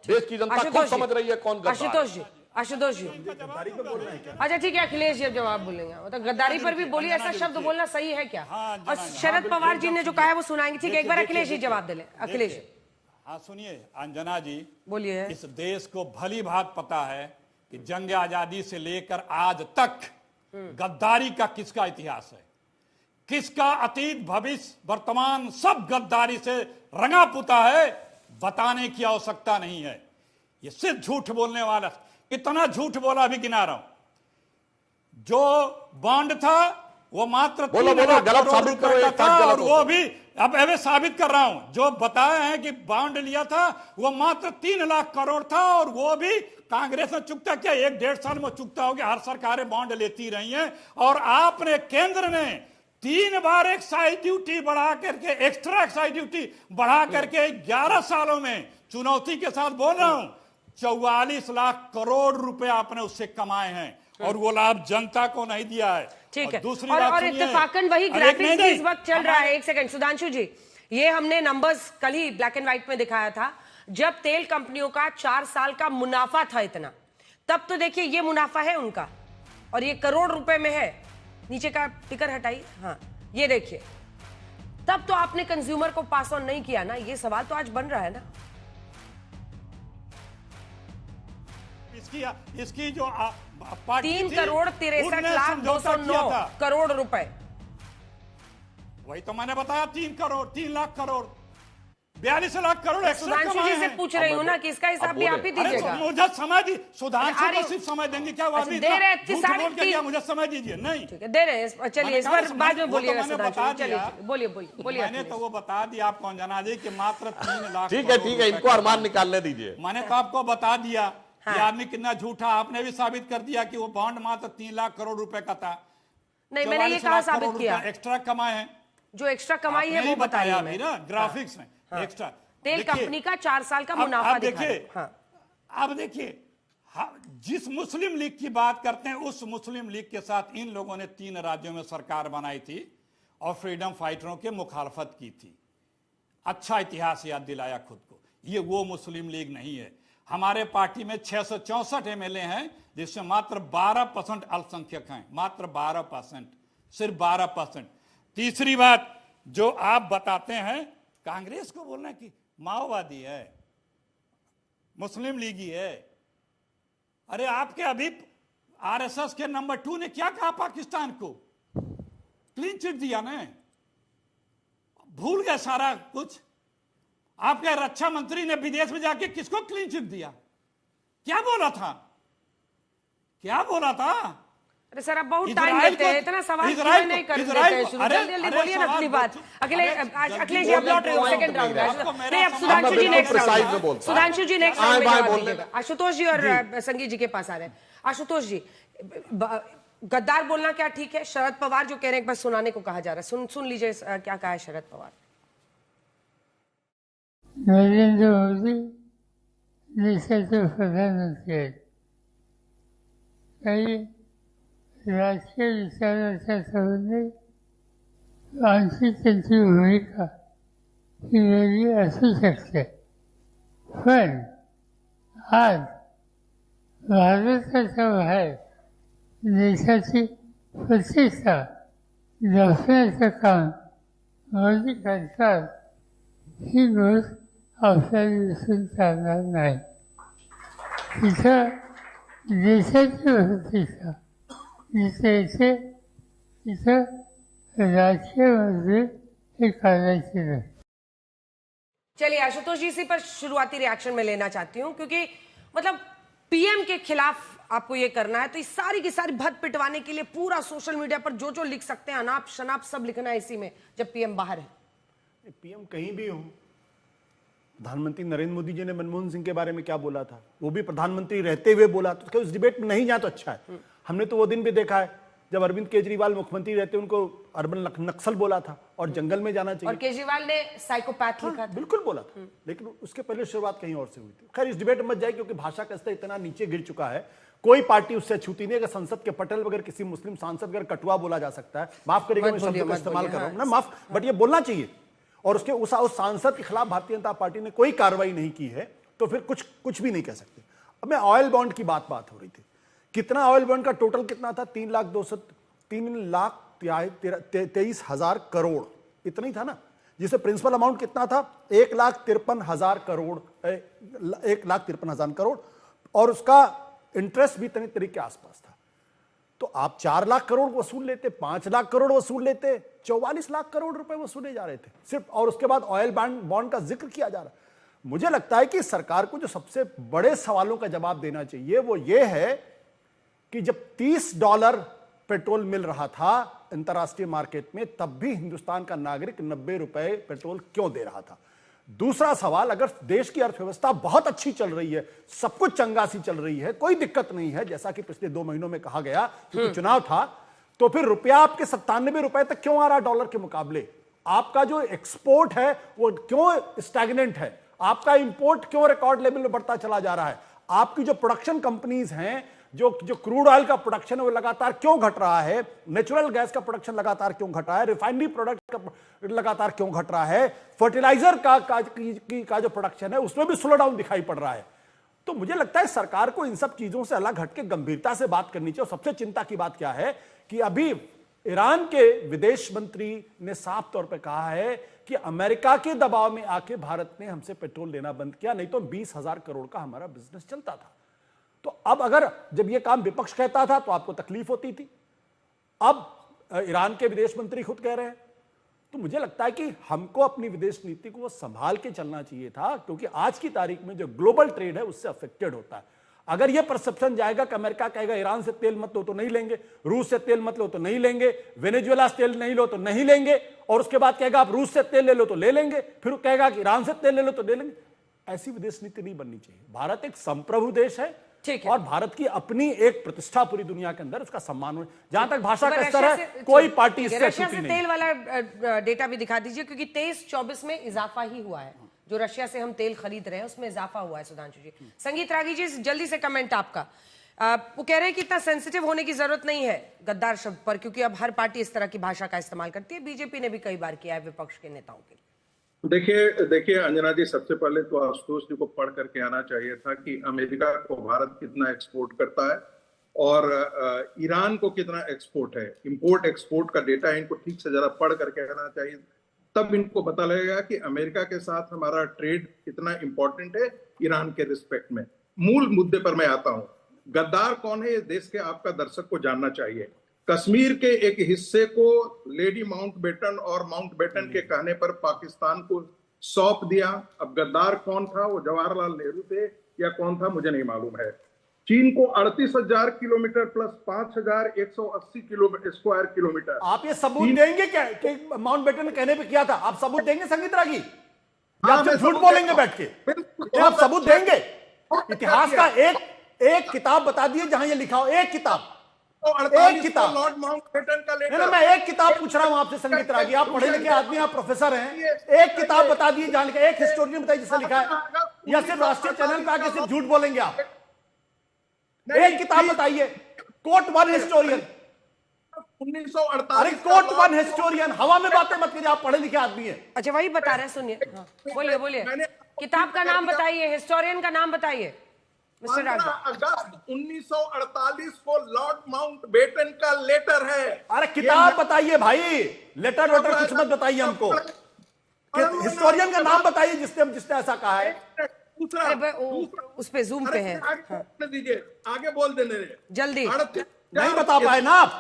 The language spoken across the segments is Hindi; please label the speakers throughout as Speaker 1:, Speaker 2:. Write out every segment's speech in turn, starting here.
Speaker 1: देश की जनता खुद समझ रही है कौन गद्दार है।
Speaker 2: आशुतोष जी अच्छा ठीक है, अखिलेश जी अब जवाब बोलेंगे। मतलब गद्दारी पर भी बोलिए, ऐसा शब्द बोलना सही है क्या? और शरद पवार जी ने जो कहा है वो सुनाएंगे। ठीक है, एक बार अखिलेश जी जवाब दे लें। अखिलेश
Speaker 3: हाँ सुनिए, अंजना जी
Speaker 2: बोलिए।
Speaker 3: इस देश को भली भांति पता है कि जंग आजादी से लेकर आज तक गद्दारी का किसका इतिहास है, किसका अतीत भविष्य वर्तमान सब गद्दारी से रंगा पुता है। बताने की आवश्यकता नहीं है, ये सिर्फ झूठ बोलने वाला। इतना झूठ बोला भी गिना रहा हूं। जो बॉन्ड था वो मात्र 3 लाख करोड़ रुपए का था, और वो भी अब मैं साबित कर रहा हूं। जो बताए हैं कि बॉन्ड लिया था वो मात्र 3 लाख करोड़ था, और वो भी कांग्रेस ने चुकता किया। 1-1.5 साल में चुकता हो गया। हर सरकारें बॉन्ड लेती रही हैं, और आपने केंद्र ने 3 बार एक्साइज ड्यूटी बढ़ा करके, एक्स्ट्रा एक्साइज ड्यूटी बढ़ा करके 11 सालों में, चुनौती के साथ बोल रहा हूं, 44 लाख करोड़ रुपए आपने उससे कमाए हैं, और वो लाभ जनता को नहीं दिया है।
Speaker 2: ठीक है,
Speaker 3: दूसरी
Speaker 2: और इत्तेफाकन वही ग्राफिक्स इस वक्त चल रहा है। एक सेकंड सुधांशु जी, ये हमने नंबर्स कल ही ब्लैक एंड व्हाइट में दिखाया था। जब तेल कंपनियों का 4 साल का मुनाफा था इतना, तब तो देखिए ये मुनाफा है उनका, और ये करोड़ रुपए में है। नीचे का टिकर हटाइए, हाँ ये देखिए। तब तो आपने कंज्यूमर को पास ऑन नहीं किया ना, ये सवाल तो आज बन रहा है ना।
Speaker 3: इसकी जो
Speaker 2: 3,63,209 करोड़ रुपए,
Speaker 3: वही तो मैंने बताया। 3 लाख करोड़ 42 लाख करोड़ एक्स्ट्रा
Speaker 2: सुधांशु जी से पूछ रही हूँ ना कि इसका हिसाब भी आप ही दीजिएगा।
Speaker 3: मुझे समय दी, सुधांशु को सिर्फ समय देंगे क्या? वो
Speaker 2: दे रहे हैं,
Speaker 3: मुझे समय दीजिए। नहीं
Speaker 2: ठीक है, दे रहे हैं। चलिए इस बार बाद में बोलिएगा सुधांशु। चलिए बोलिए बोलिए।
Speaker 3: मैंने तो वो बता दिया आपको अंजना जी कि मात्र 3 लाख।
Speaker 1: ठीक है, इनको अरमान निकालने दीजिए।
Speaker 3: मैंने तो आपको बता दिया कि आदमी कितना झूठा। आपने भी साबित कर दिया कि वो बॉन्ड मात्र 3 लाख करोड़ रुपए का था।
Speaker 2: नहीं, मैंने ये कहा साबित किया
Speaker 3: एक्स्ट्रा कमाए हैं।
Speaker 2: जो एक्स्ट्रा कमाई है वो बताया
Speaker 3: ना ग्राफिक्स में। एक्स्ट्रा
Speaker 2: तेल कंपनी का 4 साल का मुनाफा
Speaker 3: देखिए। अब देखिए, जिस मुस्लिम लीग की बात करते हैं, उस मुस्लिम लीग के साथ इन लोगों ने 3 राज्यों में सरकार बनाई थी और फ्रीडम फाइटरों के मुखालफत की थी। अच्छा इतिहास याद दिलाया खुद को। ये वो मुस्लिम लीग नहीं है। हमारे पार्टी में 664 एमएलए हैं, जिसमें मात्र 12% अल्पसंख्यक हैं। मात्र 12%, सिर्फ 12%। तीसरी बात जो आप बताते हैं, कांग्रेस को बोलना कि माओवादी है, मुस्लिम लीगी है। अरे आपके अभी आरएसएस के नंबर 2 ने क्या कहा पाकिस्तान को? क्लीन चिट दिया ना, भूल गए सारा कुछ। आपके रक्षा मंत्री ने विदेश में जाके किसको क्लीन चिट दिया? क्या बोला था? क्या बोला था?
Speaker 2: अरे सर आप बहुत टाइम लेते हैं, इतना सवाल क्यों नहीं कर देते हैं? जल्दी जल्दी बोलिए ना अपनी बात। अखिलेश जी आप लौट रहे हो सेकंड राउंड में। नहीं, अब सुधांशु जी नेक्स्ट राउंड में। सुधांशु जी नेक्स्ट राउंड में जवाब दीजिएगा। आशुतोष जी और संगीत जी के पास आ रहे हैं। आशुतोष जी, गद्दार बोलना क्या ठीक है? शरद पवार जो कह रहे हैं, एक बार सुनाने को कहा जा रहा है, सुन लीजिए क्या कहा है शरद पवार।
Speaker 4: नरेंद्र मोदी देशाचे प्रधानमंत्री आहेत, काही राजकीय विचाराच्या संबंधी आमची त्यांची भूमिका ही वेगळी असू शकते, पण आज भारताच्या बाहेर देशाची प्रतिष्ठा जपण्याचं काम मोदी करतात ही गोष्ट आपल्याला दिसून चालणार नाही. तिथं देशाची प्रतिष्ठा जिथे तिथं राजकीय मंत्री हे करायचे नाही.
Speaker 2: चलिए आशुतोष जी से पर शुरुआती रिएक्शन में लेना चाहती हूं, क्योंकि मतलब पीएम के खिलाफ आपको ये करना है तो इस सारी की सारी भद पिटवाने के लिए पूरा सोशल मीडिया पर जो लिख सकते हैं अनाप शनाप सब लिखना है इसी में, जब पीएम बाहर है।
Speaker 5: पीएम कहीं भी हो, प्रधानमंत्री नरेंद्र मोदी जी ने मनमोहन सिंह के बारे में क्या बोला था, वो भी प्रधानमंत्री रहते हुए बोला, तो उस डिबेट में नहीं जाए तो अच्छा है। हमने तो वो दिन भी देखा है जब अरविंद केजरीवाल मुख्यमंत्री रहते उनको अर्बन नक्सल बोला था और जंगल में जाना चाहिए,
Speaker 2: और केजरीवाल ने साइकोपैथ लिखा था।
Speaker 5: बिल्कुल बोला था, लेकिन उसके पहले शुरुआत कहीं और से हुई थी। खैर इस डिबेट में मत जाए, क्योंकि भाषा का स्तर इतना नीचे गिर चुका है, कोई पार्टी उससे छूती नहीं। अगर संसद के पटल अगर किसी मुस्लिम सांसद अगर कटुआ बोला जा सकता है, माफ करिएगा मैं शब्द का इस्तेमाल कर रहा हूं ना, माफ, बट ये बोलना चाहिए। और उसके उस सांसद के खिलाफ भारतीय जनता पार्टी ने कोई कार्रवाई नहीं की है, तो फिर कुछ भी नहीं कह सकते। अब मैं ऑयल बॉन्ड की बात हो रही थी, कितना ऑयल बॉन्ड का टोटल कितना था? 3,23,000 करोड़, इतना ही था ना, जिसे प्रिंसिपल अमाउंट कितना था? 1,53,000 करोड़, 1,53,000 करोड़, और उसका इंटरेस्ट भी इतने तरीके के आसपास था। तो आप 4 लाख करोड़ वसूल लेते, 5 लाख करोड़ वसूल लेते, 44 लाख करोड़ रुपए वसूले जा रहे थे सिर्फ। और उसके बाद ऑयल बॉन्ड का जिक्र किया जा रहा है। मुझे लगता है कि सरकार को जो सबसे बड़े सवालों का जवाब देना चाहिए वो ये है कि जब $30 पेट्रोल मिल रहा था अंतर्राष्ट्रीय मार्केट में, तब भी हिंदुस्तान का नागरिक 90 रुपए पेट्रोल क्यों दे रहा था? दूसरा सवाल, अगर देश की अर्थव्यवस्था बहुत अच्छी चल रही है, सब कुछ चंगा सी चल रही है, कोई दिक्कत नहीं है, जैसा कि पिछले 2 महीनों में कहा गया क्योंकि चुनाव था, तो फिर रुपया आपके 97 रुपए तक क्यों आ रहा डॉलर के मुकाबले? आपका जो एक्सपोर्ट है वो क्यों स्टैग्नेंट है? आपका इंपोर्ट क्यों रिकॉर्ड लेवल में बढ़ता चला जा रहा है? आपकी जो प्रोडक्शन कंपनीज हैं, जो क्रूड ऑयल का प्रोडक्शन है वो लगातार क्यों घट रहा है? नेचुरल गैस का प्रोडक्शन लगातार क्यों घट रहा है? रिफाइनरी प्रोडक्ट का लगातार क्यों घट रहा है? फर्टिलाइजर का जो प्रोडक्शन है उसमें भी स्लो डाउन दिखाई पड़ रहा है। तो मुझे लगता है सरकार को इन सब चीजों से अलग हटके गंभीरता से बात करनी चाहिए। और सबसे चिंता की बात क्या है कि अभी ईरान के विदेश मंत्री ने साफ तौर पर कहा है कि अमेरिका के दबाव में आके भारत ने हमसे पेट्रोल लेना बंद किया, नहीं तो 20,000 करोड़ का हमारा बिजनेस चलता था। तो अब अगर जब यह काम विपक्ष कहता था तो आपको तकलीफ होती थी, अब ईरान के विदेश मंत्री खुद कह रहे हैं। तो मुझे लगता है कि हमको अपनी विदेश नीति को संभाल के चलना चाहिए था, क्योंकि आज की तारीख में जो ग्लोबल ट्रेड है उससे अफेक्टेड होता है। अगर यह परसेप्शन जाएगा कि अमेरिका कहेगा ईरान से तेल मत लो तो नहीं लेंगे, रूस से तेल मत लो तो नहीं लेंगे, वेनेजुएला से तेल नहीं लो तो नहीं लेंगे, और उसके बाद कहेगा आप रूस से तेल ले लो तो ले लेंगे, फिर कहेगा कि ईरान से तेल ले लो तो ले लेंगे, ऐसी विदेश नीति नहीं बननी चाहिए। भारत एक संप्रभु देश है और भारत की अपनी एक प्रतिष्ठा पूरी दुनिया के अंदर, उसका सम्मान हो। जहां तक भाषा का स्तर है, कोई पार्टी इससे
Speaker 2: रशिया से तेल वाला डेटा भी दिखा दीजिए, क्योंकि 23-24 में इजाफा ही हुआ है। जो रशिया से हम तेल खरीद रहे हैं उसमें इजाफा हुआ है। सुधांशु जी, संगीत रागी जी, जल्दी से कमेंट आपका। वो कह रहे हैं कि इतना सेंसिटिव होने की जरूरत नहीं है गद्दार शब्द पर, क्योंकि अब हर पार्टी इस तरह की भाषा का इस्तेमाल करती है। बीजेपी ने भी कई बार किया है विपक्ष के नेताओं के लिए।
Speaker 6: देखिए अंजना जी, सबसे पहले तो आशुतोष जी को पढ़ करके आना चाहिए था कि अमेरिका को भारत कितना एक्सपोर्ट करता है और ईरान को कितना एक्सपोर्ट है। इंपोर्ट एक्सपोर्ट का डेटा इनको ठीक से जरा पढ़ करके आना चाहिए, तब इनको पता लगेगा कि अमेरिका के साथ हमारा ट्रेड कितना इंपॉर्टेंट है ईरान के रिस्पेक्ट में। मूल मुद्दे पर मैं आता हूं, गद्दार कौन है ये देश के आपका दर्शक को जानना चाहिए। कश्मीर के एक हिस्से को लेडी माउंटबेटन और माउंटबेटन के कहने पर पाकिस्तान को सौंप दिया। अब गद्दार कौन था, वो जवाहरलाल नेहरू थे या कौन था, मुझे नहीं मालूम है। चीन को 38,000 किलोमीटर प्लस 5,180 स्क्वायर किलोमीटर।
Speaker 5: आप ये सबूत देंगे क्या कि माउंटबेटन कहने पे किया था? आप सबूत देंगे संगीत रागी, या आप झूठ बोलेंगे बैठ के? आप सबूत देंगे? इतिहास का एक किताब बता दिए जहां ये लिखा हो, एक किताब, एक किताब।
Speaker 6: लॉर्ड माउंटबेटन का लेटर।
Speaker 5: नहीं, मैं एक किताब पूछ रहा हूं आपसे संगीत रागी, आप पढ़े लिखे आदमी, आप प्रोफेसर हैं, एक किताब बता दिए जहां लिखा, एक हिस्टोरियन बताइए जिससे लिखा है, या सिर्फ राष्ट्रीय चैनल पे आके सिर्फ झूठ बोलेंगे आप? एक किताब बताइए, कोट वन हिस्टोरियन।
Speaker 6: 1948।
Speaker 5: अरे कोट वन हिस्टोरियन, हवा में बातें मत करिए, आप पढ़े लिखे आदमी हैं।
Speaker 2: अच्छा, वही बता रहे हैं, सुनिए। बोलिए किताब का नाम बताइए, हिस्टोरियन का नाम बताइए।
Speaker 6: 15 अगस्त 1948 को लॉर्ड माउंटबेटन का लेटर है।
Speaker 5: अरे किताब बताइए भाई, लेटर वेटर कुछ मत बताइए हमको, हिस्टोरियन का नाम बताइए जिसने ऐसा कहा है।
Speaker 6: दूसरा
Speaker 2: उस पे जूम पे है,
Speaker 6: दीजिए, आगे बोल देने
Speaker 2: जल्दी।
Speaker 5: नहीं बता पाए ना आप।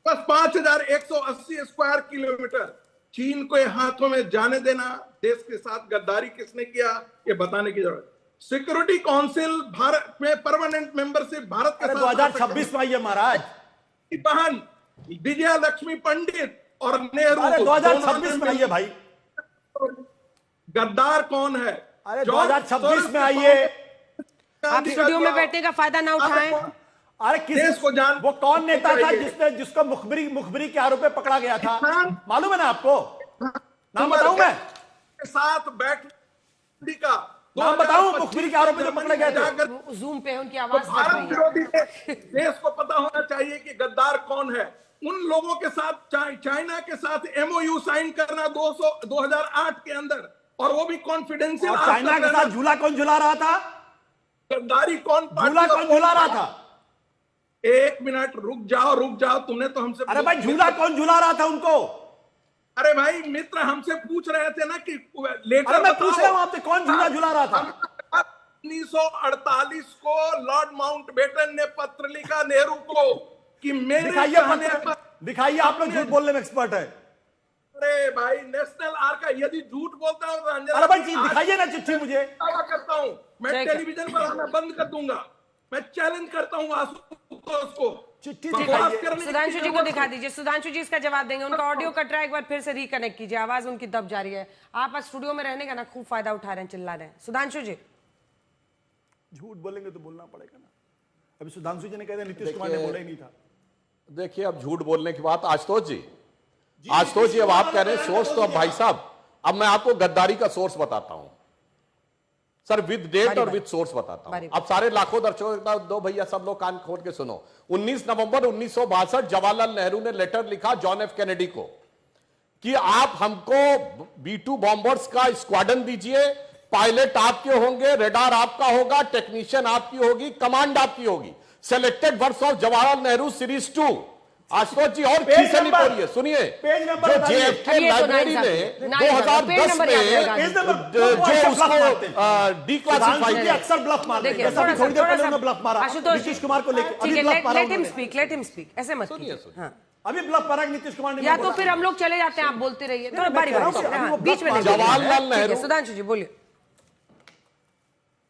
Speaker 6: बस 5,180 स्क्वायर किलोमीटर चीन को हाथों में जाने देना। देश के साथ गद्दारी किसने किया ये बताने की जरूरत। सिक्योरिटी काउंसिल भारत में परमानेंट मेंबरशिप भारत के साथ
Speaker 5: 2026 में आई है महाराज।
Speaker 6: बहन विजया लक्ष्मी पंडित और नेहरू
Speaker 5: 2026 में आई है भाई।
Speaker 6: गद्दार कौन है?
Speaker 5: अरे 2026 में आई है।
Speaker 2: आप स्टूडियो में बैठने का फायदा ना उठाएं।
Speaker 5: अरे किस को जान, वो कौन नेता था जिसको मुखबिरी के आरोप में पकड़ा गया था, मालूम है ना आपको? नाम बताऊं मैं?
Speaker 6: साथ बैठ का
Speaker 5: नाम बताऊं मुखबिरी के आरोप में जो पकड़े गए थे?
Speaker 2: जूम पे उनकी आवाज
Speaker 6: भारत विरोधी देश को पता होना चाहिए कि गद्दार कौन है। उन लोगों के साथ चाइना के साथ MOU साइन करना 2008 के अंदर और वो भी कॉन्फिडेंशियल।
Speaker 5: और चाइना के साथ झूला कौन झुला रहा था?
Speaker 6: गद्दारी कौन
Speaker 5: झूला कौन झुला रहा था?
Speaker 6: एक मिनट रुक जाओ, तुमने तो हमसे।
Speaker 5: अरे भाई झूला कौन झुला रहा था उनको?
Speaker 6: अरे भाई मित्र हमसे पूछ रहे थे ना कि लेटर।
Speaker 5: अरे मैं पूछ रहा हूं आपसे, कौन झूला झुला रहा था?
Speaker 6: 1948 को लॉर्ड माउंटबेटन ने पत्र लिखा नेहरू को कि मेरे
Speaker 5: दिखाइए
Speaker 6: कहने
Speaker 5: पत्र,
Speaker 6: पर।
Speaker 5: दिखाइए। आप लोग झूठ बोलने में एक्सपर्ट है।
Speaker 6: अरे भाई नेशनल आर्काइव, यदि झूठ बोलता हूं तो
Speaker 5: अरे भाई जी दिखाइए ना चिट्ठी मुझे।
Speaker 6: दावा करता हूं मैं
Speaker 2: ठीक है।
Speaker 6: टेलीविजन पर आना बंद कर दूंगा। मैं चैलेंज करता हूं आशुतोष को।
Speaker 5: चिट्ठी
Speaker 6: बकवास
Speaker 5: दिखाइए।
Speaker 6: करने की
Speaker 2: सुधांशु जी को
Speaker 6: जरूरत
Speaker 2: दिखा
Speaker 6: नहीं।
Speaker 2: दीजिए, सुधांशु जी इसका जवाब देंगे। उनका ऑडियो कट रहा है, एक बार फिर से रिकनेक्ट कीजिए, आवाज उनकी दब जा रही है। आप आज स्टूडियो में रहने का ना खूब फायदा उठा रहे हैं, चिल्ला रहे हैं। सुधांशु जी
Speaker 5: झूठ बोलेंगे तो बोलना पड़ेगा ना। अभी सुधांशु जी ने कह दिया नीतीश कुमार ने बोला ही नहीं था।
Speaker 1: देखिए अब झूठ बोलने की बात आशुतोष जी अब आप कह रहे हैं सोर्स, तो अब भाई साहब अब मैं आपको गद्दारी का सोर्स बताता हूं सर, विद डेट और विद सोर्स बताता हूं। अब सारे लाखों दर्शकों दो भैया, सब लोग कान खोल के सुनो। 19 नवंबर 1962 जवाहरलाल नेहरू ने लेटर लिखा जॉन एफ कैनेडी को कि आप हमको B-2 बॉम्बर्स का स्क्वाड्रन दीजिए, पायलट आपके होंगे, रेडार आपका होगा, टेक्नीशियन आपकी होगी, कमांड आपकी होगी। Selected works of Jawaharlal Nehru series 2। Ashutosh ji और
Speaker 5: पेज
Speaker 1: खींचे नहीं
Speaker 5: नंबर,
Speaker 1: पड़िए, सुनिए।
Speaker 5: पेज नंबर
Speaker 1: जो
Speaker 5: बताइए।
Speaker 1: JFK
Speaker 2: ये तो
Speaker 1: लाइब्रेरी
Speaker 2: नाइन
Speaker 1: ने
Speaker 2: साहब,
Speaker 1: 2010 में
Speaker 5: पेज नंबर
Speaker 1: जो उसको
Speaker 5: सुधांशु
Speaker 1: डिक्लासिफाइड
Speaker 5: जी अक्सर ब्लफ मारते हैं।
Speaker 2: देखिए,
Speaker 5: जैसा अभी थोड़ी देर पहले उन्होंने ब्लफ मारा
Speaker 2: आशुतोष
Speaker 5: नीतीश कुमार को लेकर।
Speaker 2: ठीक
Speaker 5: अभी
Speaker 2: है,
Speaker 5: ब्लफ मारा
Speaker 2: लेट हिम
Speaker 5: उन्होंने।
Speaker 2: स्पीक, ऐसे मत कीजिए।
Speaker 1: सुनिए।
Speaker 2: हाँ।
Speaker 5: अभी ब्लफ मारा कि नीतीश कुमार ने
Speaker 2: या
Speaker 5: नहीं
Speaker 2: तो
Speaker 5: बोला।
Speaker 2: फिर हम लोग चले जाते हैं, आप बोलते रहिए। थोड़ा
Speaker 5: मैं
Speaker 2: बारी
Speaker 5: कह रहा
Speaker 2: बारी
Speaker 5: हूं
Speaker 2: से,
Speaker 5: कि
Speaker 2: हाँ,
Speaker 5: अभी वो
Speaker 2: बीच में नहीं
Speaker 5: ब्लफ
Speaker 2: बोलिए।
Speaker 1: जवाहरलाल
Speaker 2: ठीक है,
Speaker 1: नेहरू-
Speaker 2: सुधांशु जी बोलिए।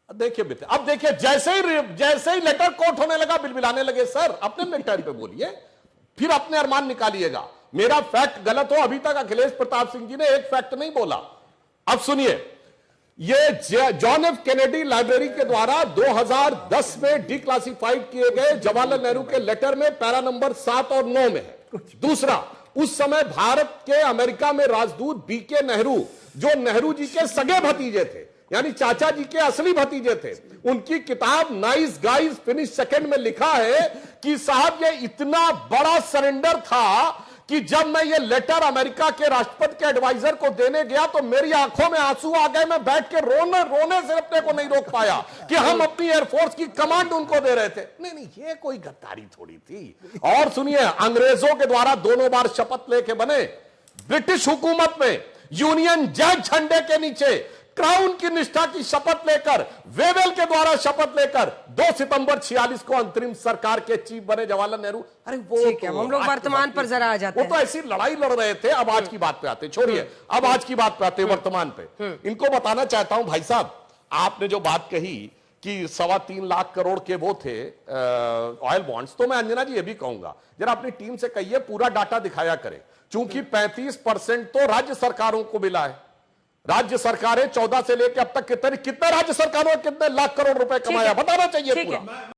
Speaker 1: देखिए बेटे, अब देखिए जैसे ही लेटर कोर्ट होने लगा बिलबिलाने लगे। सर अपने अपने टाइम पे बोलिए, फिर अपने अरमान निकालिएगा। मेरा फैक्ट गलत हो, अभी तक अखिलेश प्रताप सिंह जी ने एक फैक्ट नहीं बोला। अब सुनिए, ये जॉन एफ कैनेडी लाइब्रेरी के द्वारा 2010 में डिक्लासिफाइड किए गए जवाहरलाल नेहरू के लेटर में पैरा नंबर 7 और 9 में है। दूसरा, उस समय भारत के अमेरिका में राजदूत BK नेहरू, जो नेहरू जी के सगे भतीजे थे, यानी चाचा जी के असली भतीजे थे, उनकी किताब नाइस गाइज फिनिश सेकंड में लिखा है कि साहब ये इतना बड़ा सरेंडर था कि जब मैं ये लेटर अमेरिका के राष्ट्रपति के एडवाइजर को देने गया तो मेरी आंखों में आंसू आ गए। मैं बैठ के रोने से अपने को नहीं रोक पाया कि हम अपनी एयरफोर्स की कमांड उनको दे रहे थे। नहीं, ये कोई गद्दारी थोड़ी थी। और सुनिए, अंग्रेजों के द्वारा दोनों बार शपथ लेके बने, ब्रिटिश हुकूमत में यूनियन जैक झंडे के नीचे क्राउन की निष्ठा की शपथ लेकर, वेवेल के द्वारा शपथ लेकर 2 सितंबर 46 को अंतरिम सरकार के चीफ बने जवाहरलाल नेहरू। अरे वो
Speaker 2: ठीक है, हम लोग वर्तमान पर जरा आ जाते
Speaker 1: वो तो ऐसी लड़ाई लड़ रहे थे। अब आज की बात पे आते, छोड़िए, अब आज की बात पे आते, वर्तमान पे। इनको बताना चाहता हूं भाई साहब, आपने जो बात कही कि 3.25 लाख करोड़ के वो थे ऑयल बॉन्ड्स, तो मैं अंजना जी ये भी कहूंगा, जरा अपनी टीम से कहिए पूरा डाटा दिखाया करें, चूंकि 35% तो राज्य सरकारों को मिला है। राज्य सरकारें 14 से लेकर अब तक कितने राज्य सरकारों ने कितने लाख करोड़ रुपए कमाया, बताना चाहिए पूरा।